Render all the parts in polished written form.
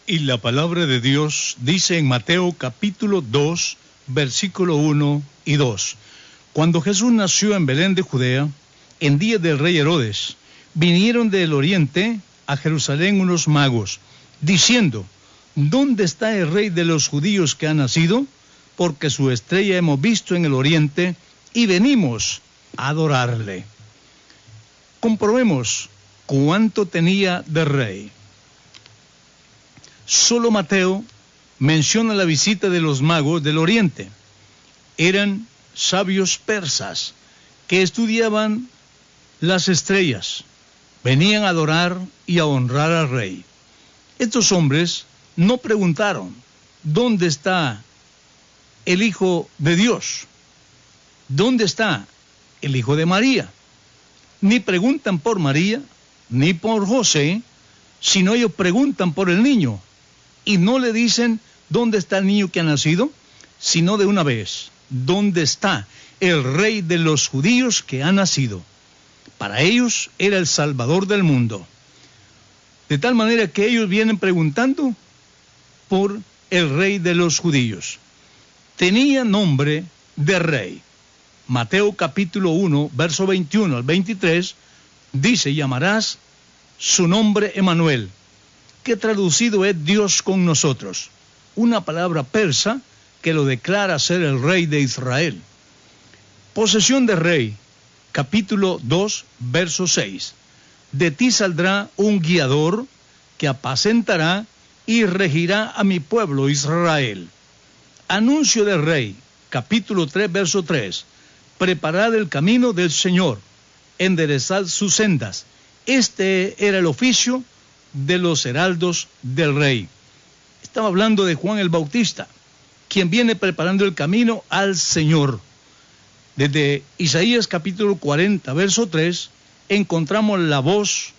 Y la palabra de Dios dice en Mateo capítulo 2, versículo 1 y 2. Cuando Jesús nació en Belén de Judea, en día del rey Herodes, vinieron del oriente a Jerusalén unos magos, diciendo: ¿Dónde está el rey de los judíos que ha nacido? Porque su estrella hemos visto en el oriente y venimos a adorarle. Comprobemos cuánto tenía de rey. Solo Mateo menciona la visita de los magos del oriente. Eran sabios persas que estudiaban las estrellas. Venían a adorar y a honrar al rey. Estos hombres no preguntaron: ¿dónde está el Hijo de Dios? ¿Dónde está el Hijo de María? Ni preguntan por María, ni por José, sino ellos preguntan por el niño. Y no le dicen: ¿dónde está el niño que ha nacido? Sino de una vez: ¿dónde está el rey de los judíos que ha nacido? Para ellos era el Salvador del mundo. De tal manera que ellos vienen preguntando por el rey de los judíos. Tenía nombre de rey. Mateo capítulo 1, verso 21 al 23, dice: llamarás su nombre Emanuel, que traducido es Dios con nosotros. Una palabra persa que lo declara ser el rey de Israel. Posesión de rey, capítulo 2, verso 6. De ti saldrá un guiador que apacentará y regirá a mi pueblo Israel. Anuncio del rey, capítulo 3, verso 3. Preparad el camino del Señor, enderezad sus sendas. Este era el oficio de los heraldos del rey. Estaba hablando de Juan el Bautista, quien viene preparando el camino al Señor. Desde Isaías capítulo 40, verso 3, encontramos la voz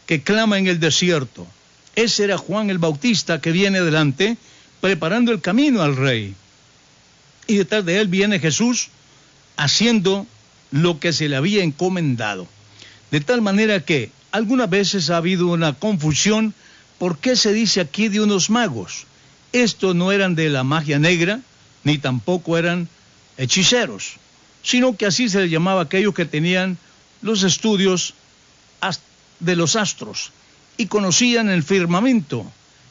que clama en el desierto. Ese era Juan el Bautista que viene adelante preparando el camino al rey. Y detrás de él viene Jesús haciendo lo que se le había encomendado. De tal manera que algunas veces ha habido una confusión. ¿Por qué se dice aquí de unos magos? Estos no eran de la magia negra, ni tampoco eran hechiceros, sino que así se les llamaba a aquellos que tenían los estudios de los astros y conocían el firmamento.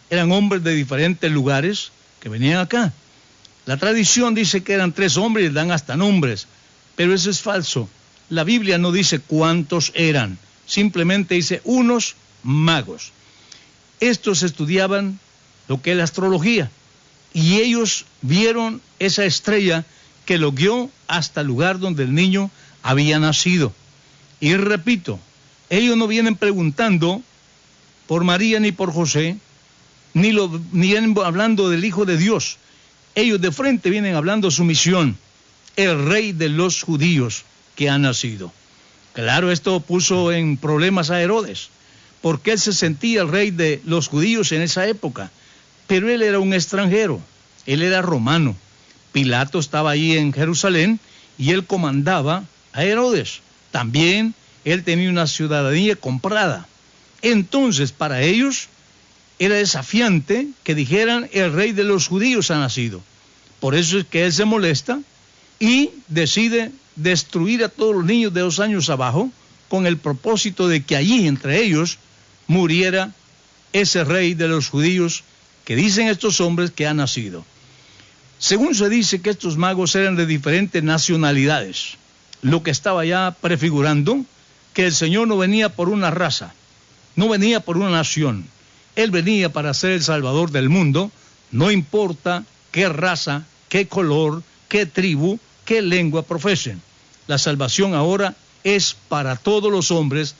Eran hombres de diferentes lugares que venían acá. La tradición dice que eran 3 hombres y dan hasta nombres, pero eso es falso. La Biblia no dice cuántos eran, simplemente dice unos magos. Estos estudiaban lo que es la astrología, y ellos vieron esa estrella que lo guió hasta el lugar donde el niño había nacido. Y repito, ellos no vienen preguntando por María ni por José, ni vienen hablando del Hijo de Dios. Ellos de frente vienen hablando su misión: el rey de los judíos que ha nacido. Claro, esto puso en problemas a Herodes, porque él se sentía el rey de los judíos en esa época, pero él era un extranjero, él era romano. Pilato estaba allí en Jerusalén y él comandaba a Herodes. También él tenía una ciudadanía comprada. Entonces, para ellos era desafiante que dijeran: el rey de los judíos ha nacido. Por eso es que él se molesta y decide destruir a todos los niños de 2 años abajo, con el propósito de que allí entre ellos muriera ese rey de los judíos que dicen estos hombres que ha nacido. Según se dice que estos magos eran de diferentes nacionalidades, lo que estaba ya prefigurando que el Señor no venía por una raza, no venía por una nación. Él venía para ser el Salvador del mundo, no importa qué raza, qué color, qué tribu, qué lengua profesen. La salvación ahora es para todos los hombres,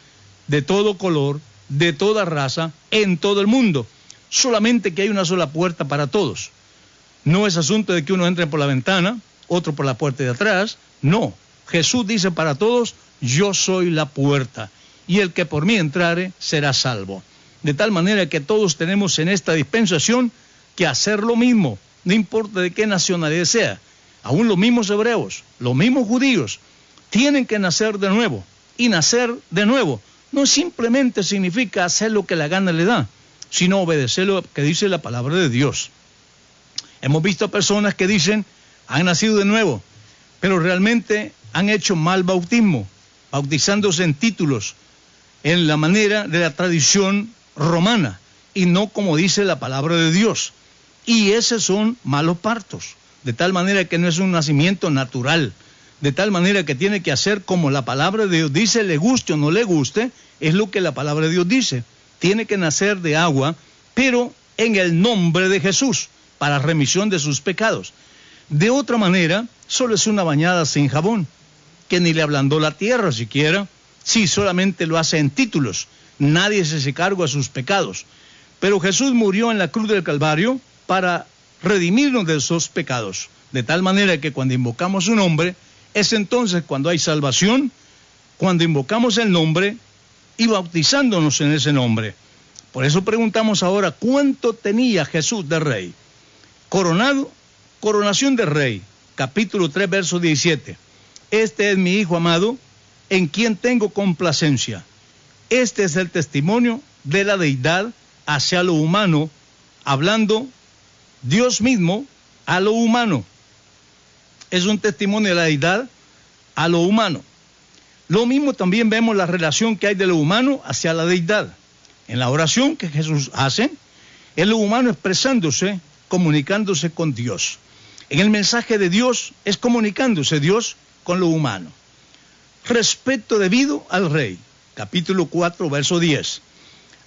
de todo color, de toda raza, en todo el mundo. Solamente que hay una sola puerta para todos. No es asunto de que uno entre por la ventana, otro por la puerta de atrás. No, Jesús dice para todos: yo soy la puerta, y el que por mí entrare será salvo. De tal manera que todos tenemos en esta dispensación que hacer lo mismo, no importa de qué nacionalidad sea. Aún los mismos hebreos, los mismos judíos, tienen que nacer de nuevo. Y nacer de nuevo no simplemente significa hacer lo que la gana le da, sino obedecer lo que dice la palabra de Dios. Hemos visto personas que dicen, han nacido de nuevo, pero realmente han hecho mal bautismo, bautizándose en títulos, en la manera de la tradición romana, y no como dice la palabra de Dios. Y esos son malos partos, de tal manera que no es un nacimiento natural, de tal manera que tiene que hacer como la palabra de Dios dice, le guste o no le guste, es lo que la palabra de Dios dice. Tiene que nacer de agua, pero en el nombre de Jesús, para remisión de sus pecados. De otra manera, solo es una bañada sin jabón, que ni le ablandó la tierra siquiera, si solamente lo hace en títulos. Nadie se hace cargo a sus pecados. Pero Jesús murió en la cruz del Calvario para redimirnos de esos pecados, de tal manera que cuando invocamos su nombre, es entonces cuando hay salvación, cuando invocamos el nombre y bautizándonos en ese nombre. Por eso preguntamos ahora, ¿cuánto tenía Jesús de rey? Coronado, coronación de rey, capítulo 3, verso 17. Este es mi Hijo amado, en quien tengo complacencia. Este es el testimonio de la deidad hacia lo humano, hablando Dios mismo a lo humano. Es un testimonio de la deidad a lo humano. Lo mismo también vemos la relación que hay de lo humano hacia la deidad. En la oración que Jesús hace, es lo humano expresándose, comunicándose con Dios. En el mensaje de Dios es comunicándose Dios con lo humano. Respeto debido al rey. Capítulo 4, verso 10.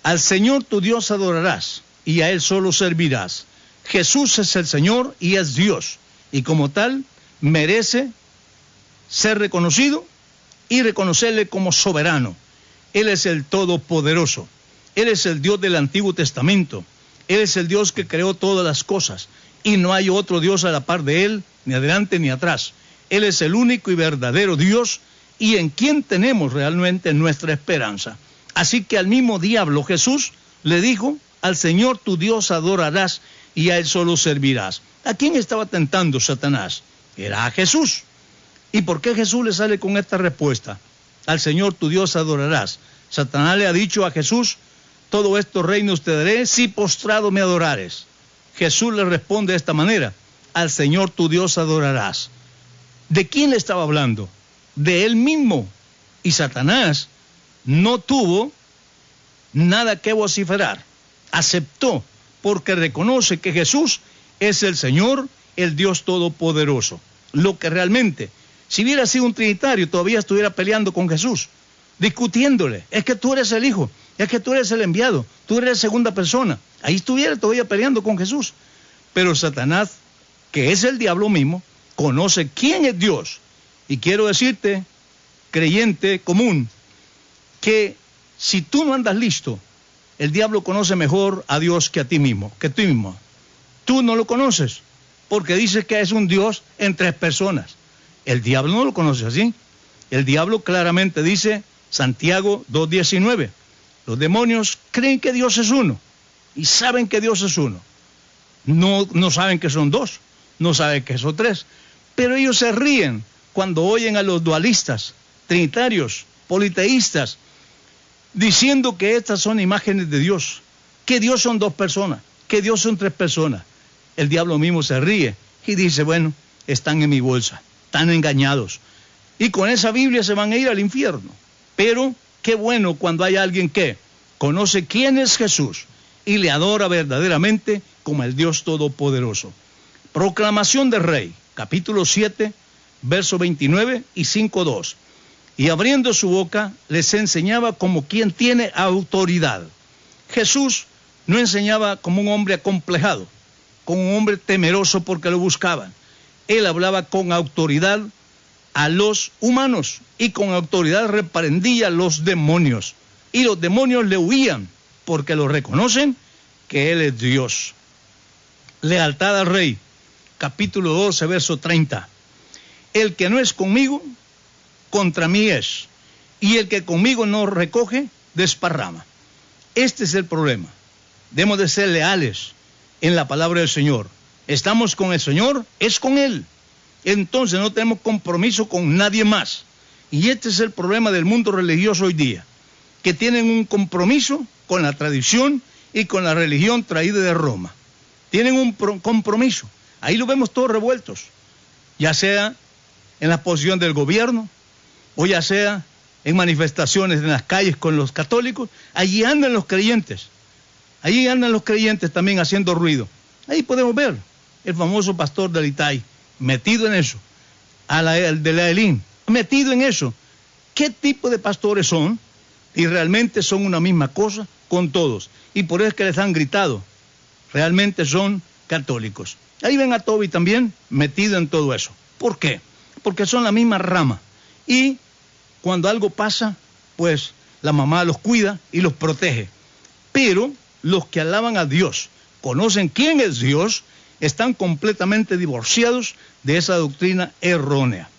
Al Señor tu Dios adorarás y a Él solo servirás. Jesús es el Señor y es Dios, y como tal merece ser reconocido y reconocerle como soberano. Él es el Todopoderoso. Él es el Dios del Antiguo Testamento. Él es el Dios que creó todas las cosas, y no hay otro Dios a la par de Él, ni adelante ni atrás. Él es el único y verdadero Dios, y en quien tenemos realmente nuestra esperanza. Así que al mismo diablo Jesús le dijo, al Señor tu Dios adorarás y a Él solo servirás. ¿A quién estaba tentando Satanás? Era a Jesús. ¿Y por qué Jesús le sale con esta respuesta? Al Señor tu Dios adorarás. Satanás le ha dicho a Jesús, todo estos reinos te daré si postrado me adorares. Jesús le responde de esta manera, al Señor tu Dios adorarás. ¿De quién le estaba hablando? De Él mismo. Y Satanás no tuvo nada que vociferar. Aceptó, porque reconoce que Jesús es el Señor, el Dios Todopoderoso. Lo que realmente, si hubiera sido un trinitario, todavía estuviera peleando con Jesús, discutiéndole, es que tú eres el Hijo, es que tú eres el enviado, tú eres la segunda persona. Ahí estuviera todavía peleando con Jesús. Pero Satanás, que es el diablo mismo, conoce quién es Dios. Y quiero decirte, creyente común, que si tú no andas listo, el diablo conoce mejor a Dios que a ti mismo, que tú mismo. Tú no lo conoces, porque dices que es un Dios en tres personas. El diablo no lo conoce así. El diablo claramente dice, Santiago 2:19, los demonios creen que Dios es uno, y saben que Dios es uno. No saben que son dos, no saben que son tres, pero ellos se ríen cuando oyen a los dualistas, trinitarios, politeístas, diciendo que estas son imágenes de Dios, que Dios son dos personas, que Dios son tres personas. El diablo mismo se ríe y dice, bueno, están en mi bolsa, están engañados. Y con esa Biblia se van a ir al infierno. Pero qué bueno cuando hay alguien que conoce quién es Jesús y le adora verdaderamente como el Dios Todopoderoso. Proclamación del Rey, capítulo 7, verso 29 y 5:2. Y abriendo su boca, les enseñaba como quien tiene autoridad. Jesús no enseñaba como un hombre acomplejado, como un hombre temeroso porque lo buscaban. Él hablaba con autoridad a los humanos y con autoridad reprendía a los demonios. Y los demonios le huían porque lo reconocen que Él es Dios. Lealtad al Rey, capítulo 12, verso 30. El que no es conmigo, contra mí es, y el que conmigo no recoge, desparrama. Este es el problema. Debemos de ser leales en la palabra del Señor. Estamos con el Señor, es con Él. Entonces no tenemos compromiso con nadie más. Y este es el problema del mundo religioso hoy día, que tienen un compromiso con la tradición y con la religión traída de Roma. Tienen un compromiso. Ahí lo vemos todos revueltos, ya sea en la posición del gobierno o ya sea en manifestaciones en las calles con los católicos. Allí andan los creyentes. Allí andan los creyentes también haciendo ruido. Ahí podemos ver el famoso pastor del Itay metido en eso, el de la Elín metido en eso. ¿Qué tipo de pastores son? Y realmente son una misma cosa con todos. Y por eso es que les han gritado. Realmente son católicos. Ahí ven a Toby también metido en todo eso. ¿Por qué? Porque son la misma rama. Y cuando algo pasa, pues la mamá los cuida y los protege. Pero los que alaban a Dios, conocen quién es Dios, están completamente divorciados de esa doctrina errónea.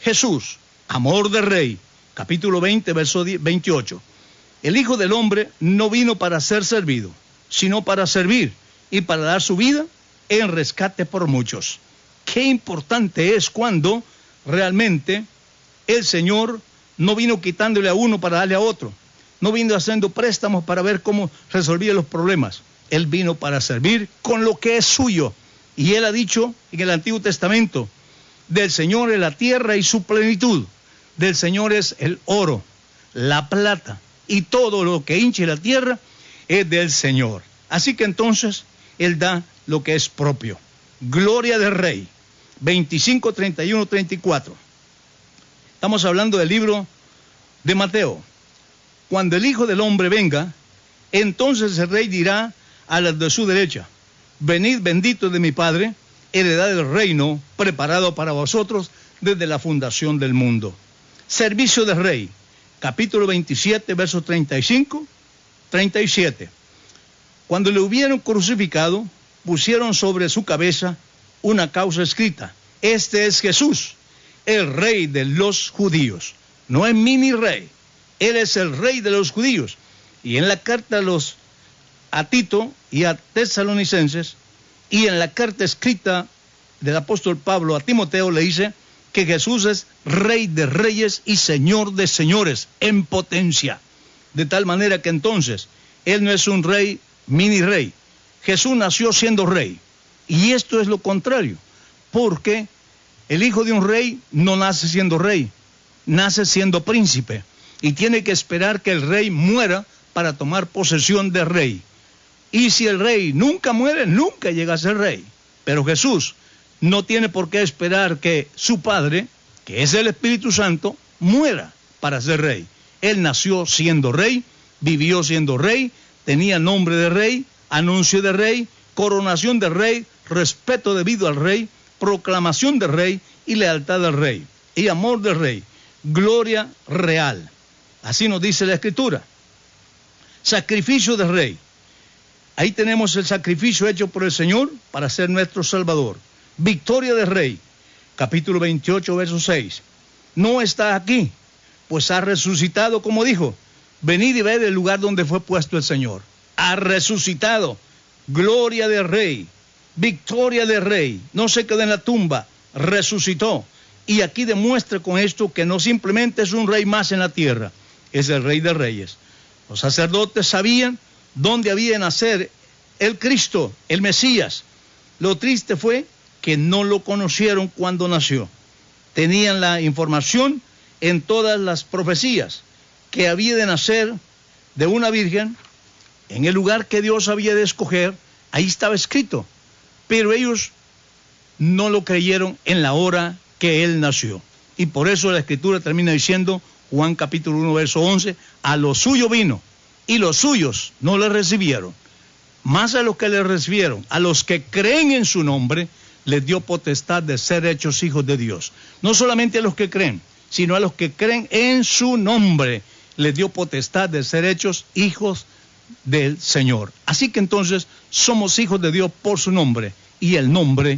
Jesús, amor de rey, capítulo 20, verso 28. El Hijo del Hombre no vino para ser servido, sino para servir y para dar su vida en rescate por muchos. Qué importante es cuando realmente el Señor no vino quitándole a uno para darle a otro. No vino haciendo préstamos para ver cómo resolvía los problemas. Él vino para servir con lo que es suyo. Y Él ha dicho en el Antiguo Testamento, del Señor es la tierra y su plenitud. Del Señor es el oro, la plata y todo lo que hinche la tierra es del Señor. Así que entonces Él da lo que es propio. Gloria del Rey. 25, 31, 34. Estamos hablando del libro de Mateo. Cuando el Hijo del Hombre venga, entonces el Rey dirá a los de su derecha, venid benditos de mi Padre, heredad del reino preparado para vosotros desde la fundación del mundo. Servicio del Rey, capítulo 27, versos 35, 37. Cuando le hubieron crucificado, pusieron sobre su cabeza una causa escrita. Este es Jesús, el Rey de los judíos. No es mini rey, Él es el Rey de los judíos. Y en la carta a Tito y a Tesalonicenses, y en la carta escrita del apóstol Pablo a Timoteo, le dice que Jesús es Rey de reyes y Señor de señores en potencia. De tal manera que entonces, Él no es un rey, mini rey. Jesús nació siendo rey. Y esto es lo contrario, porque el hijo de un rey no nace siendo rey, nace siendo príncipe. Y tiene que esperar que el rey muera para tomar posesión de rey. Y si el rey nunca muere, nunca llega a ser rey. Pero Jesús no tiene por qué esperar que su Padre, que es el Espíritu Santo, muera para ser rey. Él nació siendo rey, vivió siendo rey, tenía nombre de rey, anuncio de rey, coronación de rey, respeto debido al rey, proclamación de rey y lealtad al rey. Y amor del rey, gloria real. Así nos dice la Escritura. Sacrificio del rey. Ahí tenemos el sacrificio hecho por el Señor para ser nuestro Salvador. Victoria del Rey, capítulo 28, verso 6. No está aquí, pues ha resucitado, como dijo. Venid y ved el lugar donde fue puesto el Señor. Ha resucitado. Gloria del Rey. Victoria del Rey. No se quedó en la tumba, resucitó. Y aquí demuestra con esto que no simplemente es un rey más en la tierra, es el Rey de Reyes. Los sacerdotes sabían dónde había de nacer el Cristo, el Mesías. Lo triste fue que no lo conocieron cuando nació. Tenían la información en todas las profecías que había de nacer de una virgen en el lugar que Dios había de escoger. Ahí estaba escrito, pero ellos no lo creyeron en la hora que Él nació. Y por eso la Escritura termina diciendo, Juan capítulo 1, verso 11, a lo suyo vino, y los suyos no le recibieron. Más a los que le recibieron, a los que creen en su nombre, les dio potestad de ser hechos hijos de Dios. No solamente a los que creen, sino a los que creen en su nombre, les dio potestad de ser hechos hijos del Señor. Así que entonces somos hijos de Dios por su nombre, y el nombre